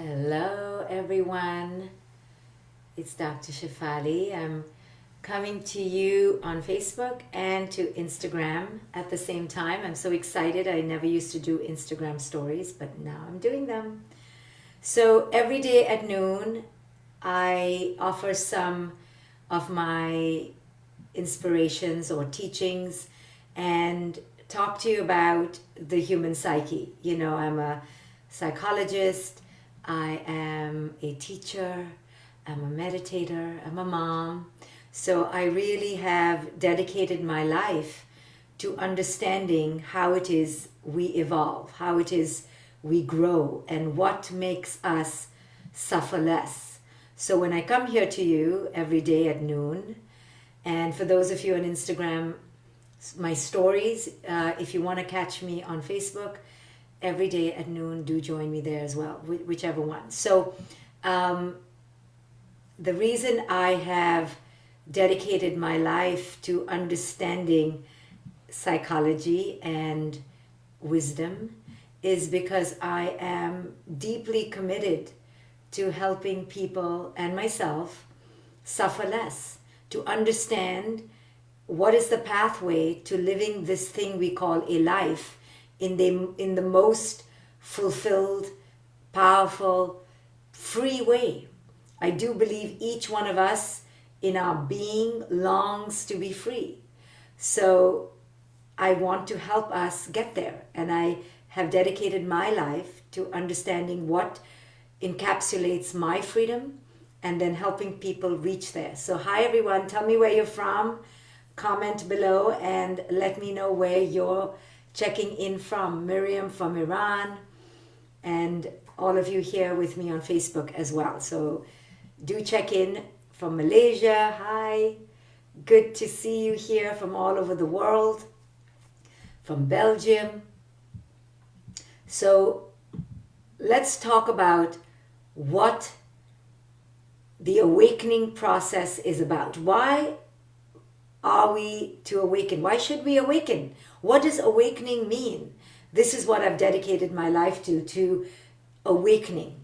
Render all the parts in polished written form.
Hello everyone, it's Dr. Shefali. I'm coming to you on Facebook and to Instagram at the same time. I'm so excited. I never used to do Instagram stories, but now I'm doing them. So every day at noon, I offer some of my inspirations or teachings and talk to you about the human psyche. You know, I'm a psychologist, I am a teacher, I'm a meditator, I'm a mom. So I really have dedicated my life to understanding how it is we evolve, how it is we grow, and what makes us suffer less. So when I come here to you every day at noon, and for those of you on Instagram, my stories, if you want to catch me on Facebook, every day at noon, do join me there as well, whichever one. So the reason I have dedicated my life to understanding psychology and wisdom is because I am deeply committed to helping people and myself suffer less, to understand what is the pathway to living this thing we call a life in the most fulfilled, powerful, free way. I do believe each one of us in our being longs to be free. So I want to help us get there. And I have dedicated my life to understanding what encapsulates my freedom and then helping people reach there. So hi everyone, tell me where you're from, comment below and let me know where you're checking in from. Miriam from Iran, and all of you here with me on Facebook as well. So do check in from Malaysia. Hi, good to see you here from all over the world, from Belgium. So let's talk about what the awakening process is about. Why are we to awaken? Why should we awaken? What does awakening mean? This is what I've dedicated my life to awakening.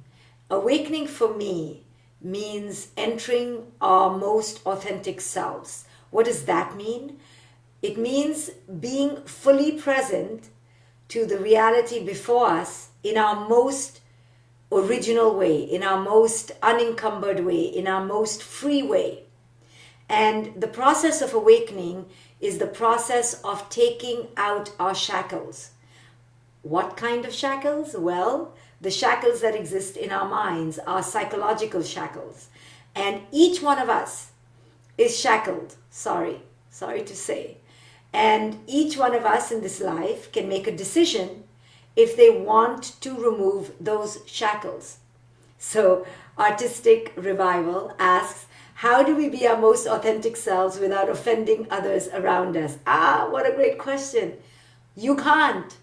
Awakening for me means entering our most authentic selves. What does that mean? It means being fully present to the reality before us in our most original way, in our most unencumbered way, in our most free way. And the process of awakening is the process of taking out our shackles. What kind of shackles? Well, the shackles that exist in our minds are psychological shackles. And each one of us is shackled, sorry to say. And each one of us in this life can make a decision if they want to remove those shackles. So Artistic Revival asks, how do we be our most authentic selves without offending others around us? What a great question. You can't.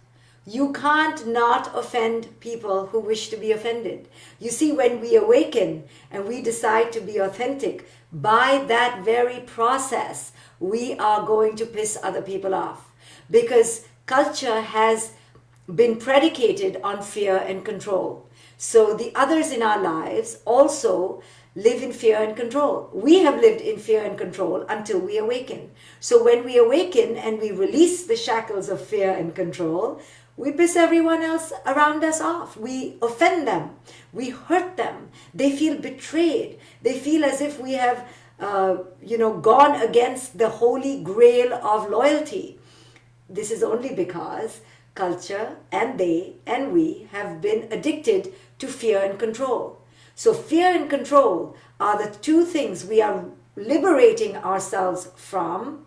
You can't not offend people who wish to be offended. You see, when we awaken and we decide to be authentic, by that very process, we are going to piss other people off. Because culture has been predicated on fear and control. So the others in our lives also live in fear and control. We have lived in fear and control until we awaken. So when we awaken and we release the shackles of fear and control, we piss everyone else around us off. We offend them. We hurt them. They feel betrayed. They feel as if we have gone against the holy grail of loyalty. This is only because culture and they and we have been addicted to fear and control. So fear and control are the two things we are liberating ourselves from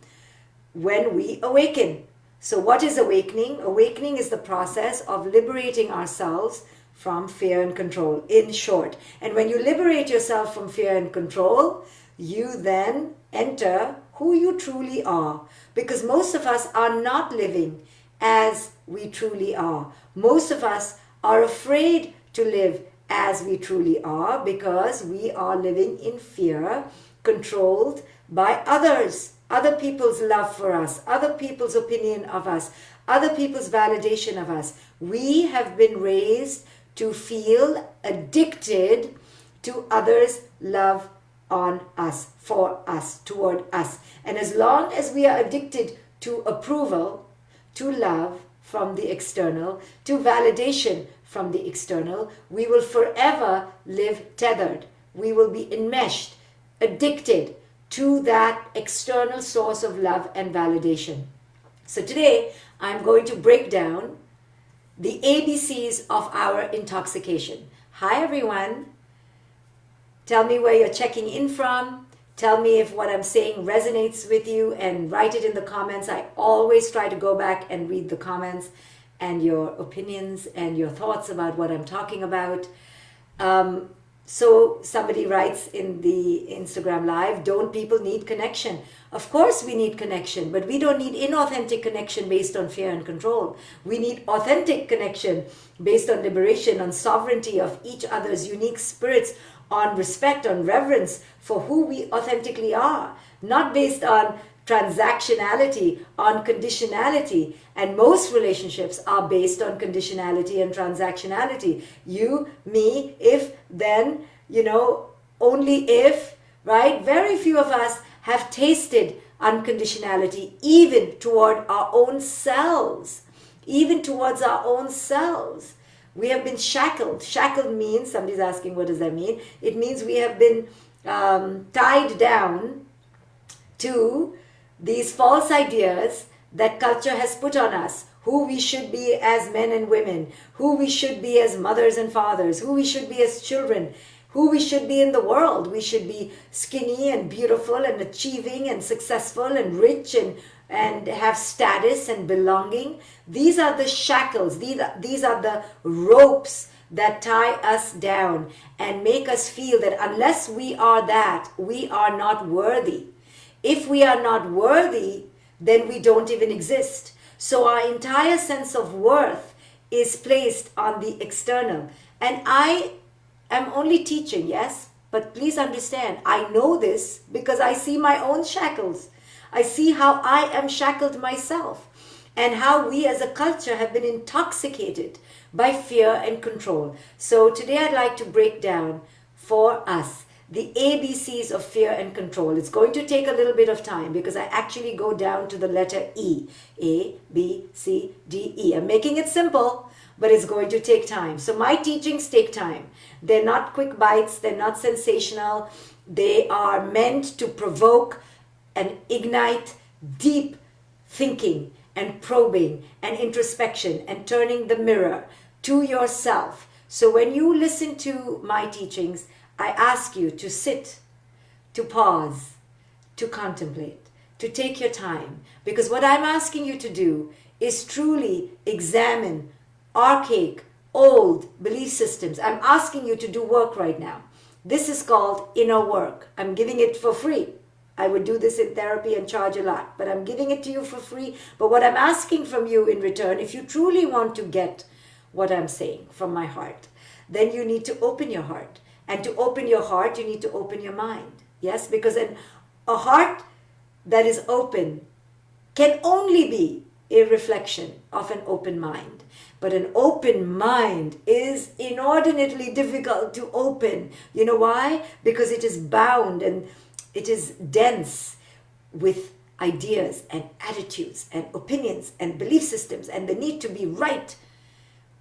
when we awaken. So what is awakening? Awakening is the process of liberating ourselves from fear and control, in short. And when you liberate yourself from fear and control, you then enter who you truly are. Because most of us are not living as we truly are. Most of us are afraid to live as we truly are because we are living in fear, controlled by others, other people's love for us, other people's opinion of us, other people's validation of us. We have been raised to feel addicted to others' love on us, for us, toward us. And as long as we are addicted to approval, to love from the external, to validation from the external, we will forever live tethered. We will be enmeshed, addicted to that external source of love and validation. So today, I'm going to break down the ABCs of our intoxication. Hi everyone. Tell me where you're checking in from. Tell me if what I'm saying resonates with you and write it in the comments. I always try to go back and read the comments and your opinions and your thoughts about what I'm talking about. So somebody writes in the Instagram live, don't people need connection? Of course we need connection, but we don't need inauthentic connection based on fear and control. We need authentic connection based on liberation, on sovereignty of each other's unique spirits, on respect, on reverence for who we authentically are, not based on transactionality, on conditionality. And most relationships are based on conditionality and transactionality. You, me, if, then, only if, right? Very few of us have tasted unconditionality even toward our own selves, even towards our own selves. We have been shackled. Shackled means, somebody's asking what does that mean? It means we have been tied down to these false ideas that culture has put on us, who we should be as men and women, who we should be as mothers and fathers, who we should be as children, who we should be in the world. We should be skinny and beautiful and achieving and successful and rich and have status and belonging. These are the shackles, these are the ropes that tie us down and make us feel that unless we are that, we are not worthy. If we are not worthy, then we don't even exist. So our entire sense of worth is placed on the external. And I am only teaching, yes, but please understand, I know this because I see my own shackles. I see how I am shackled myself and how we as a culture have been intoxicated by fear and control. So today I'd like to break down for us the ABCs of fear and control. It's going to take a little bit of time because I actually go down to the letter E. A, B, C, D, E. I'm making it simple, but it's going to take time. So my teachings take time. They're not quick bites. They're not sensational. They are meant to provoke and ignite deep thinking and probing and introspection and turning the mirror to yourself. So when you listen to my teachings, I ask you to sit, to pause, to contemplate, to take your time. Because what I'm asking you to do is truly examine archaic, old belief systems. I'm asking you to do work right now. This is called inner work. I'm giving it for free. I would do this in therapy and charge a lot, but I'm giving it to you for free. But what I'm asking from you in return, if you truly want to get what I'm saying from my heart, then you need to open your heart. And to open your heart, you need to open your mind. Yes, because a heart that is open can only be a reflection of an open mind. But an open mind is inordinately difficult to open. You know why? Because it is bound and it is dense with ideas and attitudes and opinions and belief systems and the need to be right.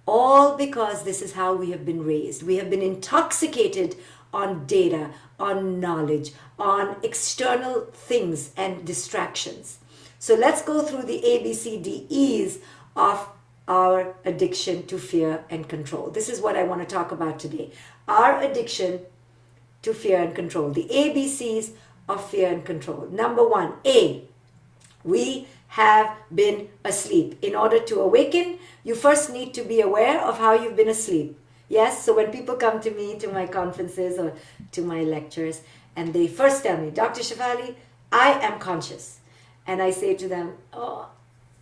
All because this is how we have been raised. We have been intoxicated on data, on knowledge, on external things and distractions. So let's go through the ABCDEs of our addiction to fear and control. This is what I want to talk about today. Our addiction to fear and control. The ABCs of fear and control. Number one, A, we have been asleep. In order to awaken, you first need to be aware of how you've been asleep. Yes, so when people come to me, to my conferences or to my lectures, and they first tell me, Dr. Shefali, I am conscious. And I say to them, oh,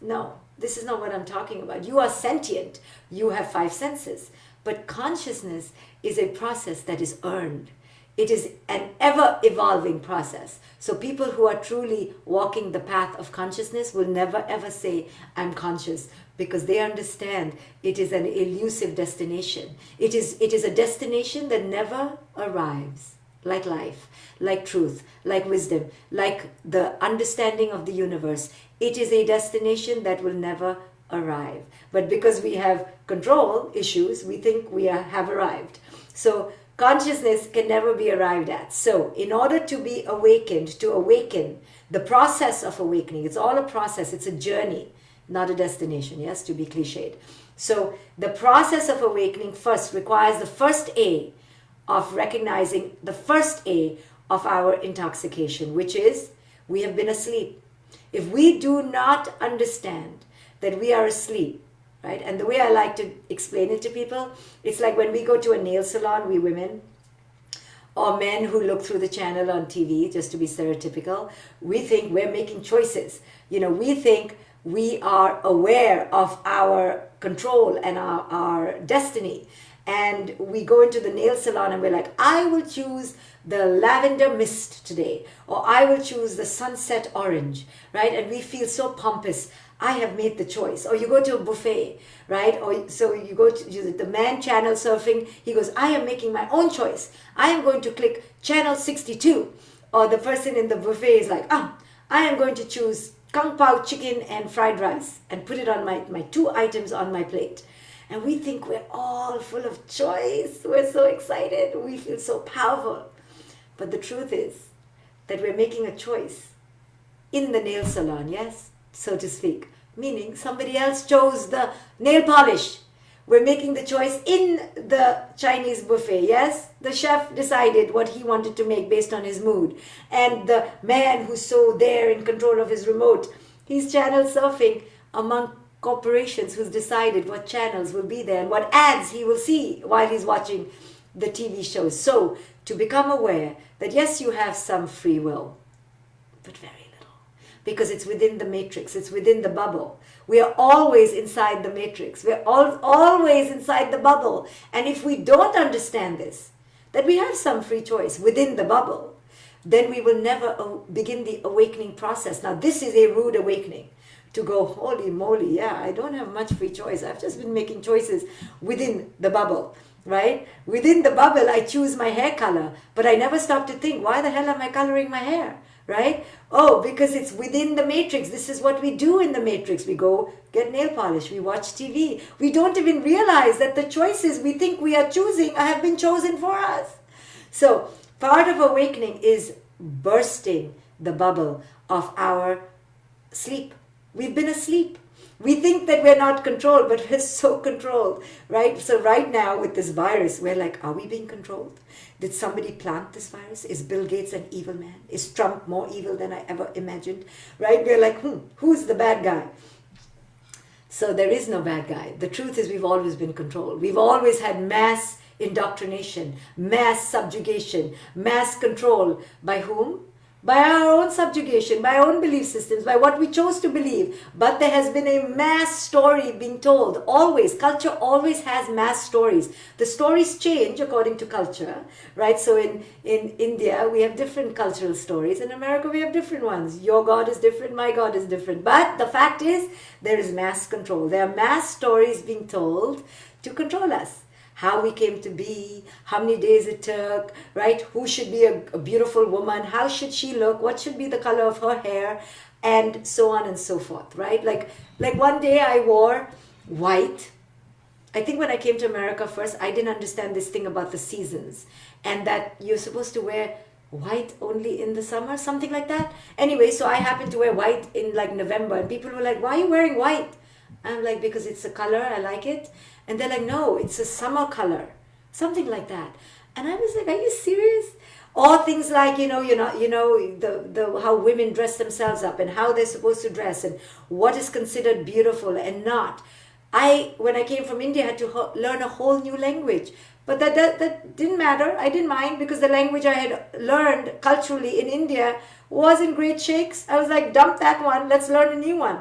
no, this is not what I'm talking about. You are sentient. You have 5 senses. But consciousness is a process that is earned. It is an ever evolving process. So people who are truly walking the path of consciousness will never ever say, I'm conscious, because they understand it is an elusive destination. It is a destination that never arrives, like life, like truth, like wisdom, like the understanding of the universe. It is a destination that will never arrive. But because we have control issues, we think we have arrived. So consciousness can never be arrived at. So in order to be awakened, to awaken, the process of awakening, it's all a process, it's a journey, not a destination, yes, to be cliched. So the process of awakening first requires the first A of recognizing the first A of our intoxication, which is we have been asleep. If we do not understand that we are asleep, right? And the way I like to explain it to people, it's like when we go to a nail salon, we women, or men who look through the channel on TV, just to be stereotypical, we think we're making choices. We think we are aware of our control and our destiny. And we go into the nail salon and we're like, I will choose the lavender mist today, or I will choose the sunset orange, right? And we feel so pompous. I have made the choice. Or you go to a buffet, right? Or so you go to the man channel surfing. He goes, I am making my own choice. I am going to click channel 62. Or the person in the buffet is like, I am going to choose kung pao chicken and fried rice and put it on my 2 items on my plate. And we think we're all full of choice. We're so excited. We feel so powerful. But the truth is that we're making a choice in the nail salon, yes, so to speak. Meaning somebody else chose the nail polish. We're making the choice in the Chinese buffet, yes? The chef decided what he wanted to make based on his mood. And the man who's so there in control of his remote, he's channel surfing among corporations who's decided what channels will be there and what ads he will see while he's watching the TV shows. So to become aware that yes, you have some free will, but very little, because it's within the matrix, it's within the bubble. We are always inside the matrix. We're always inside the bubble. And if we don't understand this, that we have some free choice within the bubble, then we will never begin the awakening process. Now, this is a rude awakening. To go, holy moly, yeah, I don't have much free choice. I've just been making choices within the bubble, right? Within the bubble, I choose my hair color, but I never stop to think, why the hell am I coloring my hair, right? Oh, because it's within the matrix. This is what we do in the matrix. We go get nail polish, we watch TV. We don't even realize that the choices we think we are choosing have been chosen for us. So part of awakening is bursting the bubble of our sleep. We've been asleep. We think that we're not controlled, but we're so controlled, right? So right now with this virus, we're like, are we being controlled? Did somebody plant this virus? Is Bill Gates an evil man? Is Trump more evil than I ever imagined? Right? We're like, who's the bad guy? So there is no bad guy. The truth is we've always been controlled. We've always had mass indoctrination, mass subjugation, mass control. By whom? By our own subjugation, by our own belief systems, by what we chose to believe. But there has been a mass story being told. Always. Culture always has mass stories. The stories change according to culture, right? So in India, we have different cultural stories. In America, we have different ones. Your God is different, my God is different. But the fact is, there is mass control. There are mass stories being told to control us. How we came to be, how many days it took, right? Who should be a beautiful woman? How should she look? What should be the color of her hair? And so on and so forth, right? Like one day I wore white. I think when I came to America first, I didn't understand this thing about the seasons and that you're supposed to wear white only in the summer, something like that. Anyway, so I happened to wear white in like November and people were like, why are you wearing white? I'm like, because it's a color, I like it. And they're like, no, it's a summer color, something like that. And I was like, are you serious? Or things like, the how women dress themselves up and how they're supposed to dress and what is considered beautiful and not. When I came from India, I had to learn a whole new language. But that didn't matter. I didn't mind because the language I had learned culturally in India was in great shakes. I was like, dump that one, let's learn a new one.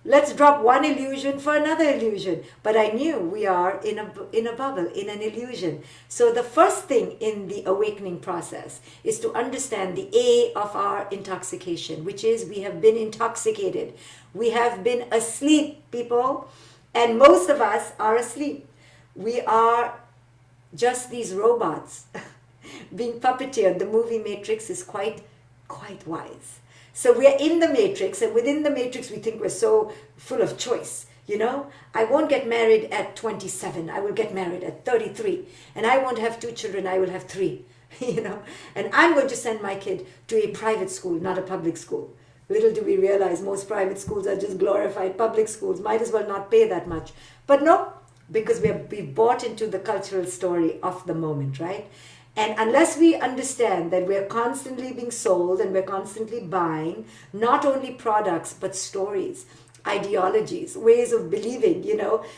Let's drop one illusion for another illusion. But I knew we are in a bubble, in an illusion. So the first thing in the awakening process is to understand the A of our intoxication, which is we have been intoxicated. We have been asleep, people. And most of us are asleep. We are just these robots being puppeteered. The movie Matrix is quite wise. So we are in the matrix, and within the matrix we think we're so full of choice. I won't get married at 27. I will get married at 33. And I won't have 2 children. I will have 3. And I'm going to send my kid to a private school, not a public school. Little do we realize most private schools are just glorified public schools. Might as well not pay that much. But no, because we've bought into the cultural story of the moment, right? And unless we understand that we're constantly being sold and we're constantly buying not only products but stories, ideologies, ways of believing,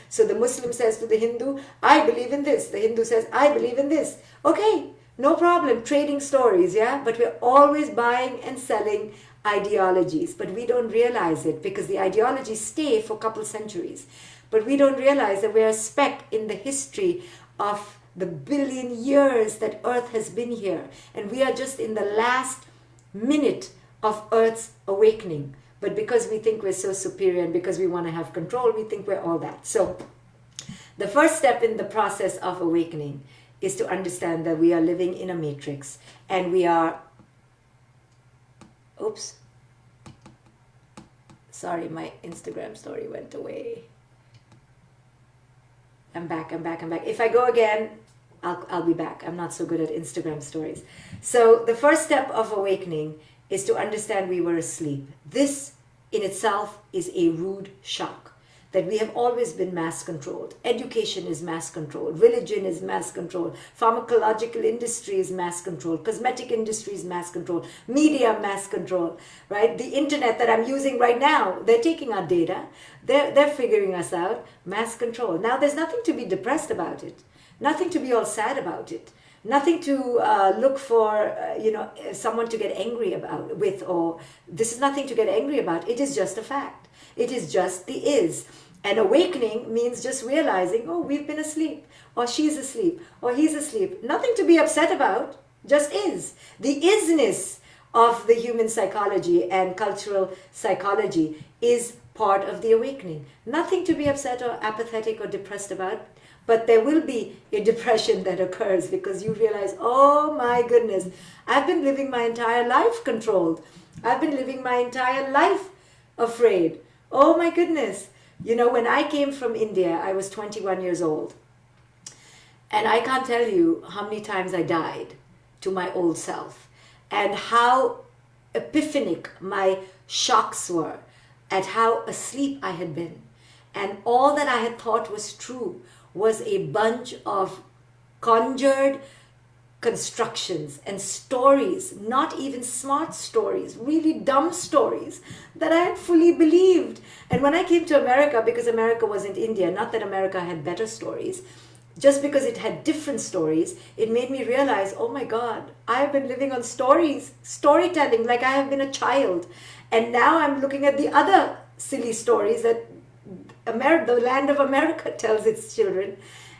So the Muslim says to the Hindu, I believe in this. The Hindu says, I believe in this. Okay, no problem, trading stories, yeah? But we're always buying and selling ideologies, but we don't realize it because the ideologies stay for a couple centuries. But we don't realize that we're a speck in the history of the billion years that Earth has been here. And we are just in the last minute of Earth's awakening. But because we think we're so superior and because we want to have control, we think we're all that. So the first step in the process of awakening is to understand that we are living in a matrix and we are... Oops. Sorry, my Instagram story went away. I'm back. If I go again, I'll be back. I'm not so good at Instagram stories. So the first step of awakening is to understand we were asleep. This in itself is a rude shock, that we have always been mass controlled. Education is mass controlled. Religion is mass controlled. Pharmacological industry is mass controlled. Cosmetic industry is mass controlled. Media mass controlled, right? The internet that I'm using right now, they're taking our data. They're figuring us out. Mass control. Now there's nothing to be depressed about it. Nothing to be all sad about it. Nothing to look for, someone to get angry with, or this is nothing to get angry about. It is just a fact. It is just the is. And awakening means just realizing, oh, we've been asleep, or she's asleep, or he's asleep. Nothing to be upset about, just is. The isness of the human psychology and cultural psychology is part of the awakening. Nothing to be upset or apathetic or depressed about. But there will be a depression that occurs because you realize, oh my goodness, I've been living my entire life controlled. I've been living my entire life afraid. Oh my goodness. When I came from India, I was 21 years old. And I can't tell you how many times I died to my old self and how epiphanic my shocks were at how asleep I had been. And all that I had thought was true was a bunch of conjured constructions and stories, not even smart stories, really dumb stories that I had fully believed. And when I came to America, because America wasn't India, not that America had better stories, just because it had different stories, it made me realize, oh my God, I have been living on stories, storytelling like I have been a child. And now I'm looking at the other silly stories that the land of America tells its children.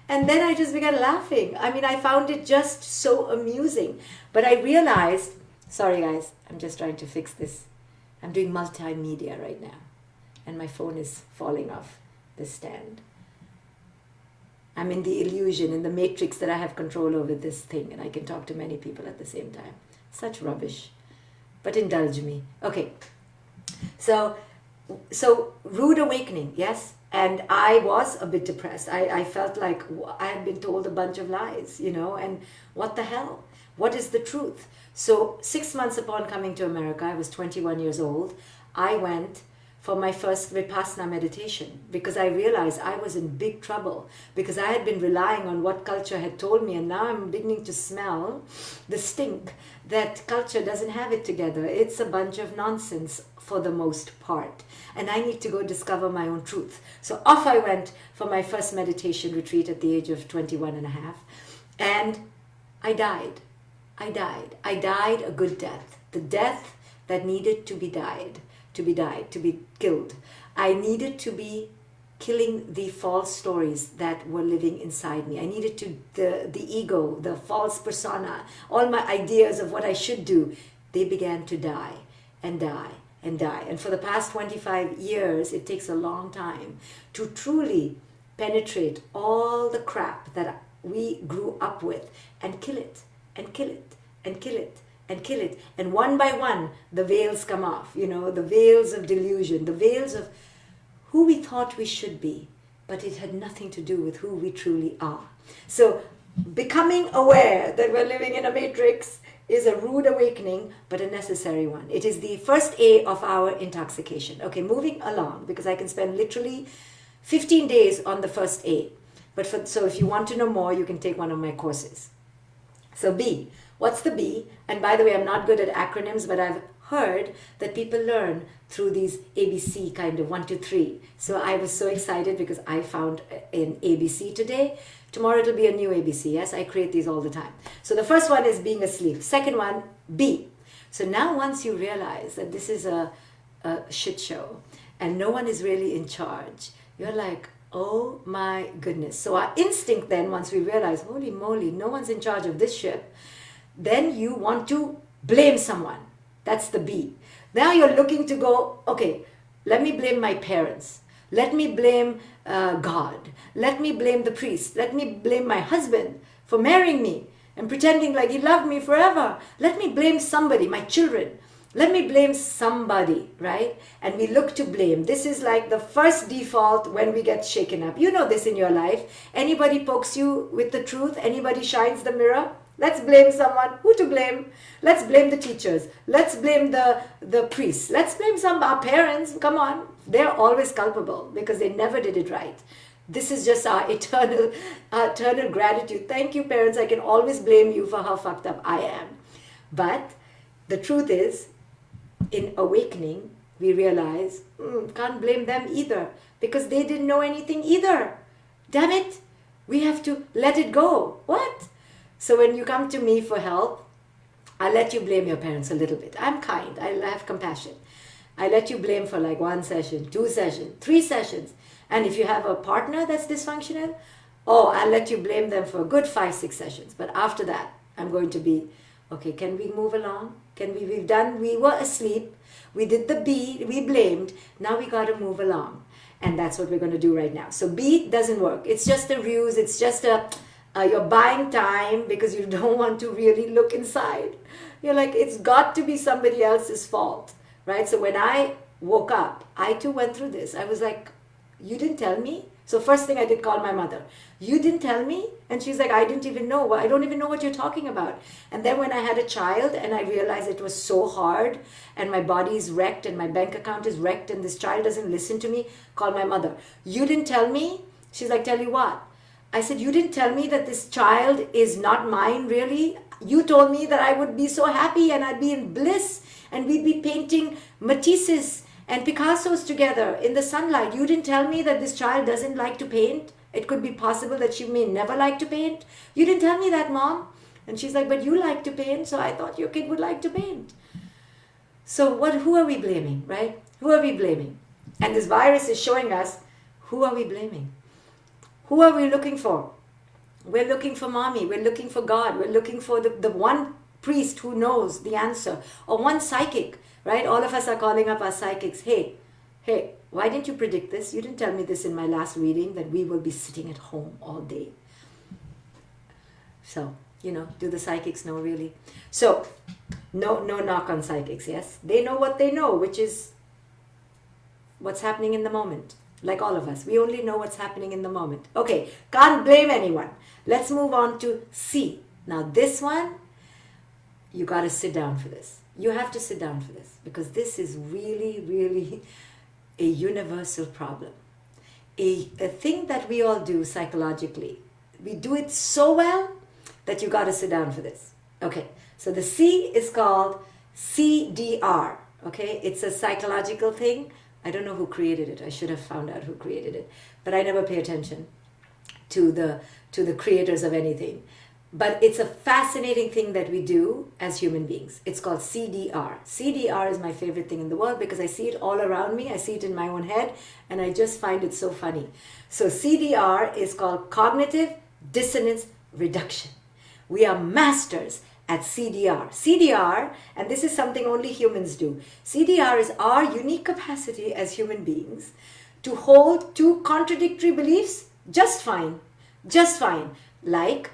And then I just began laughing. I found it just so amusing. But I realized, sorry guys, I'm just trying to fix this. I'm doing multimedia right now. And my phone is falling off the stand. I'm in the illusion, in the matrix that I have control over this thing. And I can talk to many people at the same time. Such rubbish. But indulge me. Okay. So rude awakening, yes? And I was a bit depressed. I felt like I had been told a bunch of lies, and what the hell? What is the truth? So 6 months upon coming to America, I was 21 years old. I went for my first Vipassana meditation because I realized I was in big trouble because I had been relying on what culture had told me, and now I'm beginning to smell the stink that culture doesn't have it together. It's a bunch of nonsense for the most part. And I need to go discover my own truth. So off I went for my first meditation retreat at the age of 21 and a half. And I died. I died a good death. The death that needed to be died, to be killed. I needed to be killing the false stories that were living inside me. I needed to, the ego, the false persona, all my ideas of what I should do, they began to die and die and die. And for the past 25 years, it takes a long time to truly penetrate all the crap that we grew up with and kill it and kill it and kill it and kill it. And one by one, the veils come off, you know, the veils of delusion, the veils of who we thought we should be, but it had nothing to do with who we truly are. So becoming aware that we're living in a matrix is a rude awakening, but a necessary one. It is the first A of our intoxication. Okay, moving along, because I can spend literally 15 days on the first A. So if you want to know more, you can take one of my courses. So B, what's the B? And by the way, I'm not good at acronyms, but I've heard that people learn through these ABC kind of 1, 2, 3. So I was so excited because I found an ABC today. Tomorrow it'll be a new ABC. Yes, I create these all the time. So the first one is being asleep. Second one, B. So now once you realize that this is a shit show and no one is really in charge, you're like, oh my goodness. So our instinct then, once we realize, holy moly, no one's in charge of this ship, then you want to blame someone. That's the B. Now you're looking to go, okay, let me blame my parents. Let me blame God. Let me blame the priest. Let me blame my husband for marrying me and pretending like he loved me forever. Let me blame somebody, my children. Let me blame somebody, right? And we look to blame. This is like the first default when we get shaken up. You know this in your life. Anybody pokes you with the truth, anybody shines the mirror, let's blame someone. Who to blame? Let's blame the teachers. Let's blame the priests. Let's blame our parents. Come on. They're always culpable because they never did it right. This is just our eternal gratitude. Thank you, parents. I can always blame you for how fucked up I am. But the truth is, in awakening, we realize, can't blame them either because they didn't know anything either. Damn it. We have to let it go. What? So when you come to me for help, I let you blame your parents a little bit. I'm kind. I have compassion. I let you blame for like 1 session, 2 sessions, 3 sessions. And if you have a partner that's dysfunctional, I'll let you blame them for a good 5, 6 sessions. But after that, I'm going to be, okay, can we move along? We were asleep. We did the B, we blamed. Now we got to move along. And that's what we're going to do right now. So B doesn't work. It's just a ruse. It's just you're buying time because you don't want to really look inside. You're like, it's got to be somebody else's fault, right? So when I woke up, I too went through this. I was like, you didn't tell me? So first thing I did, call my mother. You didn't tell me? And she's like, I didn't even know. I don't even know what you're talking about. And then when I had a child and I realized it was so hard and my body is wrecked and my bank account is wrecked and this child doesn't listen to me, call my mother. You didn't tell me? She's like, tell you what? I said, you didn't tell me that this child is not mine, really? You told me that I would be so happy and I'd be in bliss and we'd be painting Matisses and Picassos together in the sunlight. You didn't tell me that this child doesn't like to paint. It could be possible that she may never like to paint. You didn't tell me that, Mom. And she's like, but you like to paint, so I thought your kid would like to paint. So who are we blaming, right? Who are we blaming? And this virus is showing us, who are we blaming? Who are we looking for? We're looking for mommy. We're looking for God. We're looking for the one priest who knows the answer. Or one psychic, right? All of us are calling up our psychics. Hey, why didn't you predict this? You didn't tell me this in my last reading that we will be sitting at home all day. So, do the psychics know really? So, no knock on psychics, yes? They know what they know, which is what's happening in the moment. Like all of us, we only know what's happening in the moment. Okay, can't blame anyone. Let's move on to C. Now this one, you got to sit down for this. You have to sit down for this because this is really, really a universal problem. A thing that we all do psychologically. We do it so well that you got to sit down for this. Okay, so the C is called CDR. Okay, it's a psychological thing. I don't know who created it. I should have found out who created it. But I never pay attention to the creators of anything. But it's a fascinating thing that we do as human beings. It's called CDR. CDR is my favorite thing in the world because I see it all around me. I see it in my own head, and I just find it so funny. So CDR is called cognitive dissonance reduction. We are masters at CDR. CDR, and this is something only humans do. CDR is our unique capacity as human beings to hold two contradictory beliefs just fine. Just fine. Like,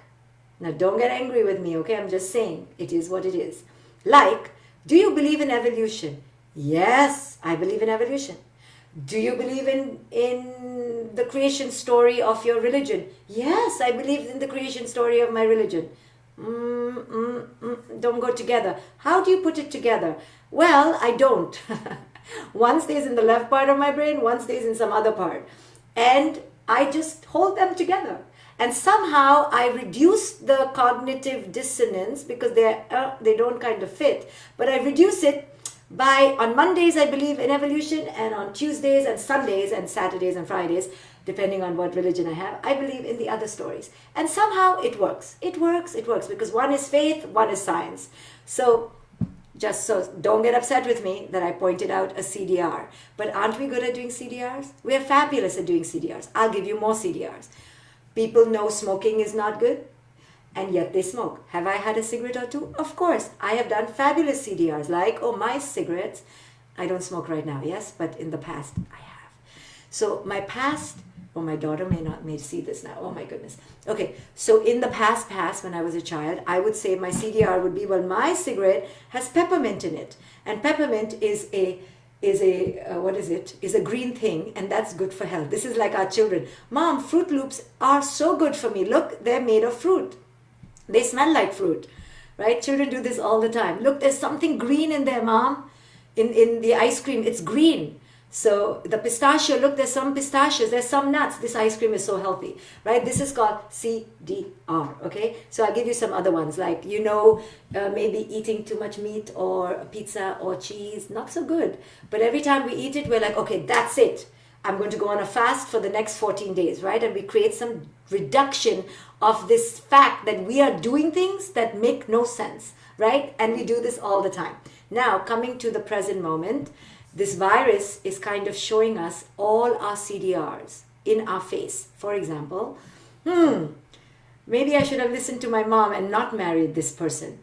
now don't get angry with me, okay? I'm just saying it is what it is. Like, do you believe in evolution? Yes, I believe in evolution. Do you believe in the creation story of your religion? Yes, I believe in the creation story of my religion. Don't go together. How do you put it together? Well, I don't. One stays in the left part of my brain, one stays in some other part. And I just hold them together. And somehow I reduce the cognitive dissonance because they don't kind of fit. But I reduce it by, on Mondays I believe in evolution, and on Tuesdays and Sundays and Saturdays and Fridays, depending on what religion I have, I believe in the other stories. And somehow it works. It works because one is faith, one is science. So just so don't get upset with me that I pointed out a CDR. But aren't we good at doing CDRs? We are fabulous at doing CDRs. I'll give you more CDRs. People know smoking is not good, and yet they smoke. Have I had a cigarette or two? Of course. I have done fabulous CDRs like, oh, my cigarettes. I don't smoke right now, yes, but in the past I have. So my past, my daughter may see this now. Oh my goodness. Okay, so in the past when I was a child, I would say my CDR would be, well, my cigarette has peppermint in it. And peppermint is a green thing, and that's good for health. This is like our children. Mom, Fruit Loops are so good for me. Look, they're made of fruit. They smell like fruit, right? Children do this all the time. Look, there's something green in there, Mom. In the ice cream, it's green. So the pistachio, look, there's some pistachios, there's some nuts. This ice cream is so healthy, right? This is called CDR, okay? So I'll give you some other ones, like, maybe eating too much meat or pizza or cheese, not so good. But every time we eat it, we're like, okay, that's it. I'm going to go on a fast for the next 14 days, right? And we create some reduction of this fact that we are doing things that make no sense, right? And we do this all the time. Now, coming to the present moment, this virus is kind of showing us all our CDRs in our face. For example, maybe I should have listened to my mom and not married this person,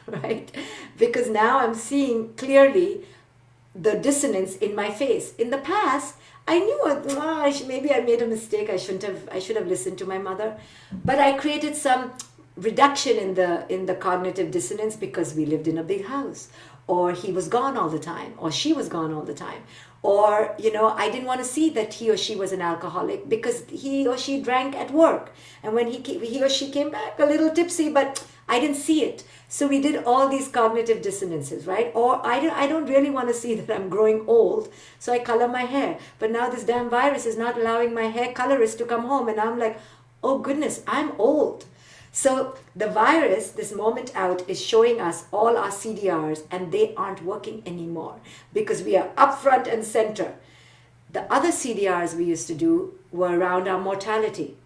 right? Because now I'm seeing clearly the dissonance in my face. In the past, I knew maybe I made a mistake. I should have listened to my mother, but I created some reduction in the cognitive dissonance because we lived in a big house, or he was gone all the time, or she was gone all the time, or I didn't want to see that he or she was an alcoholic because he or she drank at work, and when he or she came back a little tipsy, but I didn't see it. So we did all these cognitive dissonances, right? Or I don't really want to see that I'm growing old, so I color my hair. But now this damn virus is not allowing my hair colorist to come home, and I'm like, oh goodness, I'm old. So the virus, this moment out, is showing us all our CDRs, and they aren't working anymore because we are up front and center. The other CDRs we used to do were around our mortality.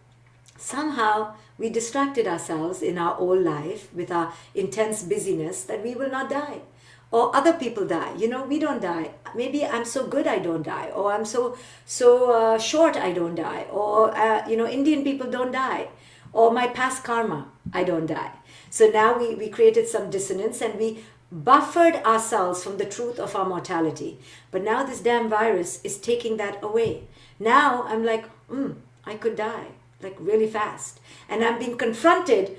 Somehow we distracted ourselves in our old life with our intense busyness that we will not die. Or other people die. We don't die. Maybe I'm so good I don't die. Or I'm so short I don't die. Or, Indian people don't die. Or my past karma, I don't die. So now we created some dissonance, and we buffered ourselves from the truth of our mortality. But now this damn virus is taking that away. Now I'm like, I could die, like really fast. And I'm being confronted,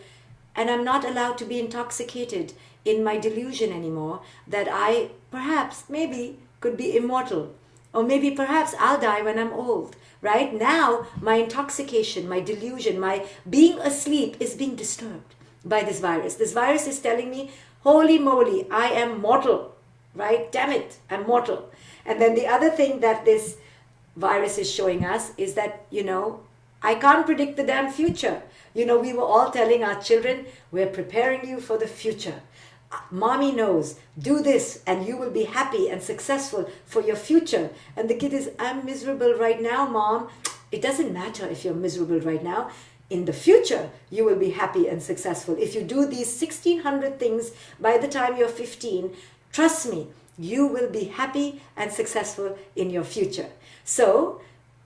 and I'm not allowed to be intoxicated in my delusion anymore that I perhaps, maybe, could be immortal. Or maybe perhaps I'll die when I'm old. Right now, my intoxication, my delusion, my being asleep is being disturbed by this virus. This virus is telling me, holy moly, I am mortal, right? Damn it, I'm mortal. And then the other thing that this virus is showing us is that, I can't predict the damn future. We were all telling our children, we're preparing you for the future. Mommy knows, do this and you will be happy and successful for your future. And the kid is, I'm miserable right now, Mom. It doesn't matter if you're miserable right now. in the future, you will be happy and successful. If you do these 1600 things by the time you're 15, trust me, you will be happy and successful in your future. So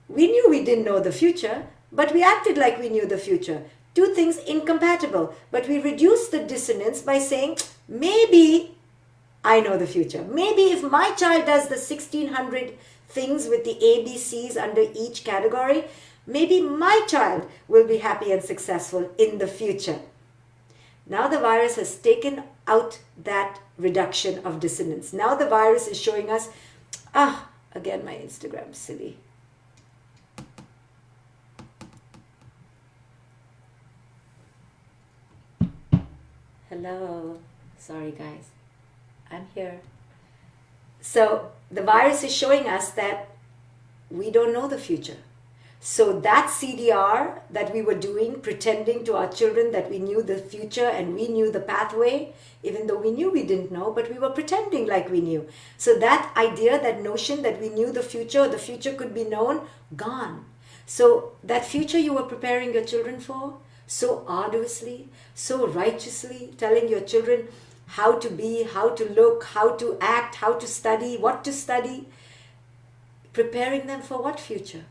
we knew we didn't know the future, but we acted like we knew the future. Two things incompatible, but we reduced the dissonance by saying, maybe I know the future. Maybe if my child does the 1600 things with the ABCs under each category, maybe my child will be happy and successful in the future. Now the virus has taken out that reduction of dissonance. Now the virus is showing us, again my Instagram, silly. Hello. Sorry guys. I'm here. So the virus is showing us that we don't know the future. So that CDR that we were doing, pretending to our children that we knew the future and we knew the pathway, even though we knew we didn't know, but we were pretending like we knew. So that idea, that notion that we knew the future could be known, gone. So that future you were preparing your children for, so arduously, so righteously, telling your children how to be, how to look, how to act, how to study, what to study, preparing them for what future?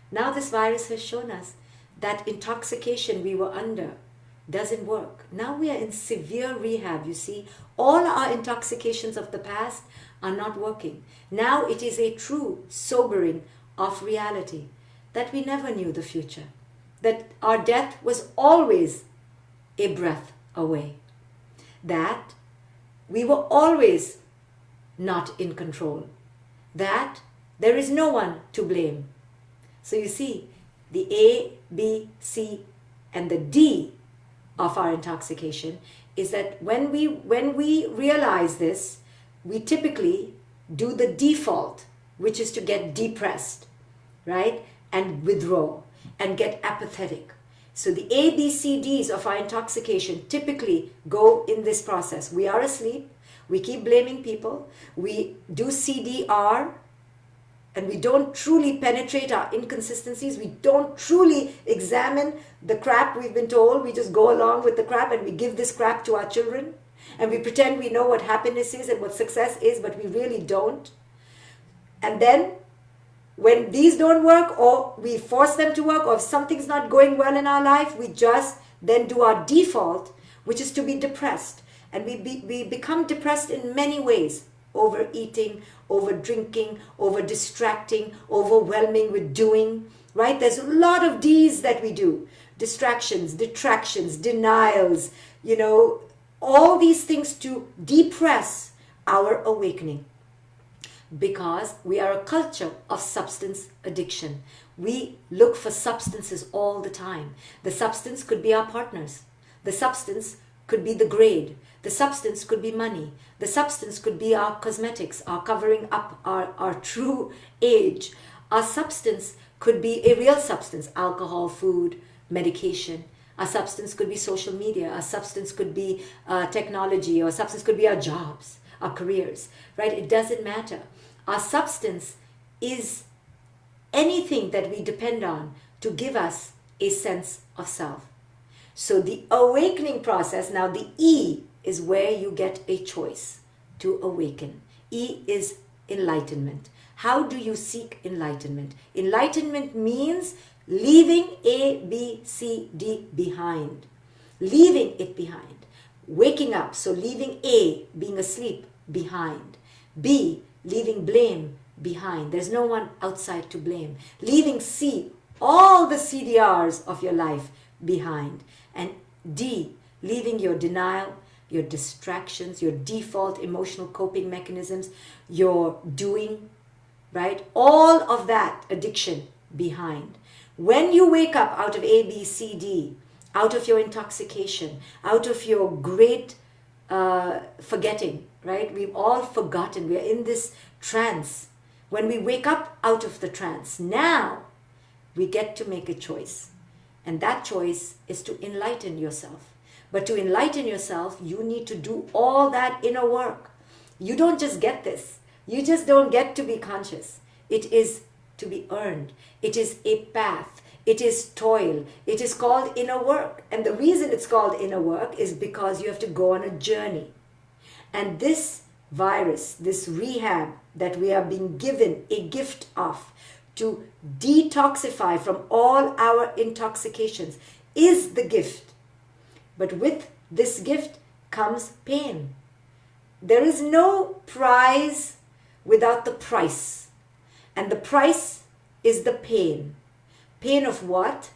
Now this virus has shown us that intoxication we were under doesn't work. Now we are in severe rehab, you see. All our intoxications of the past are not working. Now it is a true sobering of reality that we never knew the future, that our death was always a breath away, that we were always not in control, that there is no one to blame. So you see, the A, B, C, and the D of our intoxication is that when we realize this, we typically do the default, which is to get depressed, right? And withdraw and get apathetic. So the A, B, C, Ds of our intoxication typically go in this process. We are asleep, we keep blaming people, we do CDR, and we don't truly penetrate our inconsistencies. We don't truly examine the crap we've been told. We just go along with the crap and we give this crap to our children. And we pretend we know what happiness is and what success is, but we really don't. And then when these don't work, or we force them to work, or if something's not going well in our life, we just then do our default, which is to be depressed. And we become depressed in many ways. Overeating, over drinking, over distracting, overwhelming with doing, right? There's a lot of D's that we do. Distractions, detractions, denials, all these things to depress our awakening. Because we are a culture of substance addiction. We look for substances all the time. The substance could be our partners. The substance could be the grade. The substance could be money. The substance could be our cosmetics, our covering up our true age. Our substance could be a real substance, alcohol, food, medication. Our substance could be social media. Our substance could be technology. Our substance could be our jobs, our careers, right? It doesn't matter. Our substance is anything that we depend on to give us a sense of self. So the awakening process, now the E is where you get a choice to awaken. E is enlightenment. How do you seek enlightenment? Enlightenment means leaving A, B, C, D behind. Leaving it behind. Waking up, so leaving A, being asleep, behind. B, leaving blame behind. There's no one outside to blame. Leaving C, all the CDRs of your life behind. And D, leaving your denial, your distractions, your default emotional coping mechanisms, your doing, right? All of that addiction behind. When you wake up out of A, B, C, D, out of your intoxication, out of your great forgetting, right? We've all forgotten. We're in this trance. When we wake up out of the trance, now we get to make a choice. And that choice is to enlighten yourself. But to enlighten yourself, you need to do all that inner work. You don't just get this. You just don't get to be conscious. It is to be earned. It is a path. It is toil. It is called inner work. And the reason it's called inner work is because you have to go on a journey. And this virus, this rehab that we are being given a gift of to detoxify from all our intoxications is the gift. But with this gift comes pain. There is no prize without the price. And the price is the pain. Pain of what?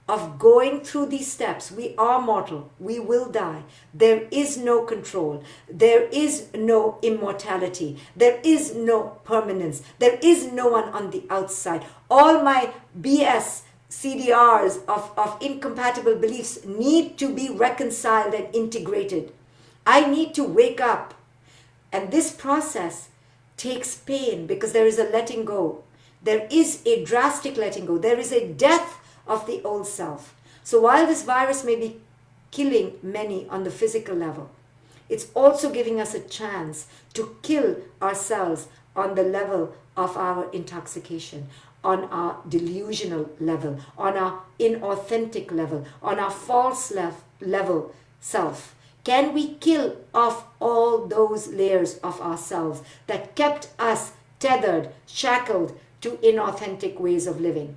Of going through these steps. We are mortal. We will die. There is no control. There is no immortality. There is no permanence. There is no one on the outside. All my BS CDRs of incompatible beliefs need to be reconciled and integrated. I need to wake up. And this process takes pain because there is a letting go. There is a drastic letting go. There is a death of the old self. So while this virus may be killing many on the physical level, it's also giving us a chance to kill ourselves on the level of our intoxication, on our delusional level, on our inauthentic level, on our false level self. Can we kill off all those layers of ourselves that kept us tethered, shackled to inauthentic ways of living?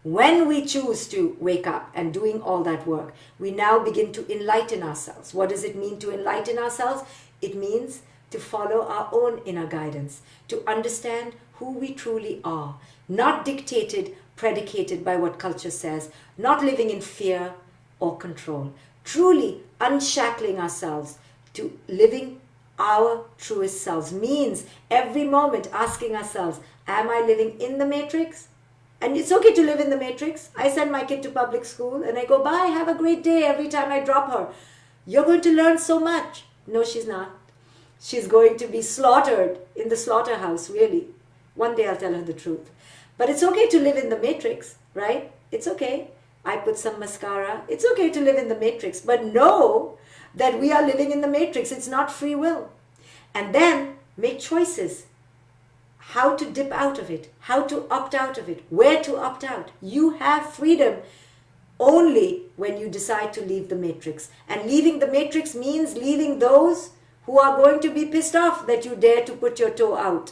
When we choose to wake up and doing all that work, we now begin to enlighten ourselves. What does it mean to enlighten ourselves? It means to follow our own inner guidance, to understand who we truly are, not dictated, predicated by what culture says, not living in fear or control, truly unshackling ourselves to living our truest selves. Means every moment asking ourselves, am I living in the matrix? And it's okay to live in the matrix. I send my kid to public school and I go, bye, have a great day every time I drop her. You're going to learn so much. No, she's not. She's going to be slaughtered in the slaughterhouse, really. One day I'll tell her the truth. But it's okay to live in the matrix, right? It's okay. I put some mascara. It's okay to live in the matrix. But know that we are living in the matrix. It's not free will. And then make choices. How to dip out of it, how to opt out of it, where to opt out. You have freedom only when you decide to leave the matrix. And leaving the matrix means leaving those who are going to be pissed off that you dare to put your toe out.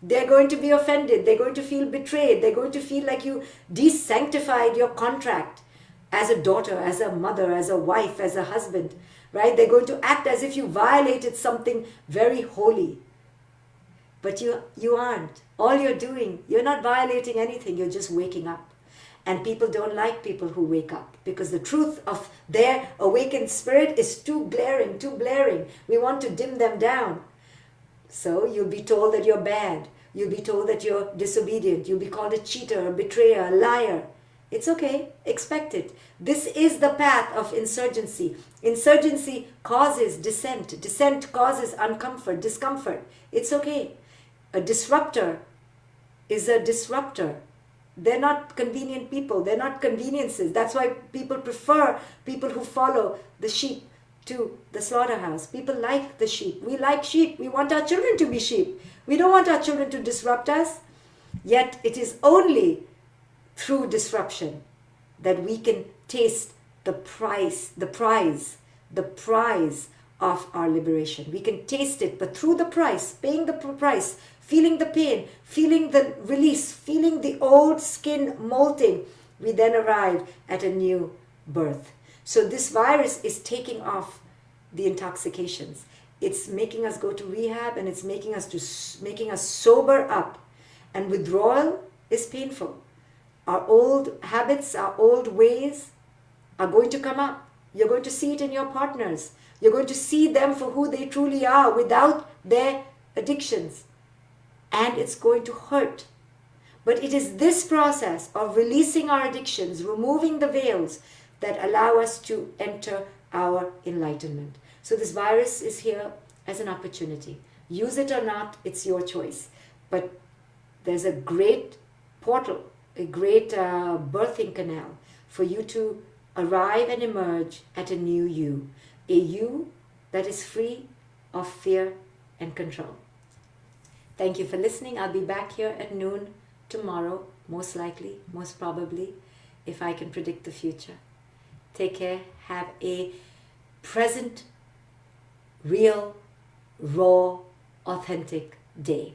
They're going to be offended. They're going to feel betrayed. They're going to feel like you desanctified your contract as a daughter, as a mother, as a wife, as a husband, right? They're going to act as if you violated something very holy. But you aren't. All you're doing, you're not violating anything. You're just waking up. And people don't like people who wake up because the truth of their awakened spirit is too glaring, too blaring. We want to dim them down. So you'll be told that you're bad. You'll be told that you're disobedient. You'll be called a cheater, a betrayer, a liar. It's okay. Expect it. This is the path of insurgency. Insurgency causes dissent. Dissent causes uncomfort, discomfort. It's okay. A disruptor is a disruptor. They're not convenient people. They're not conveniences. That's why people prefer people who follow the sheep to the slaughterhouse. People like the sheep. We like sheep. We want our children to be sheep. We don't want our children to disrupt us. Yet it is only through disruption that we can taste the prize of our liberation. We can taste it, but through the price, paying the price, feeling the pain, feeling the release, feeling the old skin molting, we then arrive at a new birth. So this virus is taking off the intoxications. It's making us go to rehab, and it's making us sober up. And withdrawal is painful. Our old habits, our old ways are going to come up. You're going to see it in your partners. You're going to see them for who they truly are without their addictions. And it's going to hurt. But it is this process of releasing our addictions, removing the veils, that allow us to enter our enlightenment. So this virus is here as an opportunity. Use it or not, it's your choice. But there's a great portal, a great birthing canal for you to arrive and emerge at a new you. A you that is free of fear and control. Thank you for listening. I'll be back here at noon tomorrow, most likely, most probably. if I can predict the future. Take care. Have a present, real, raw, authentic day.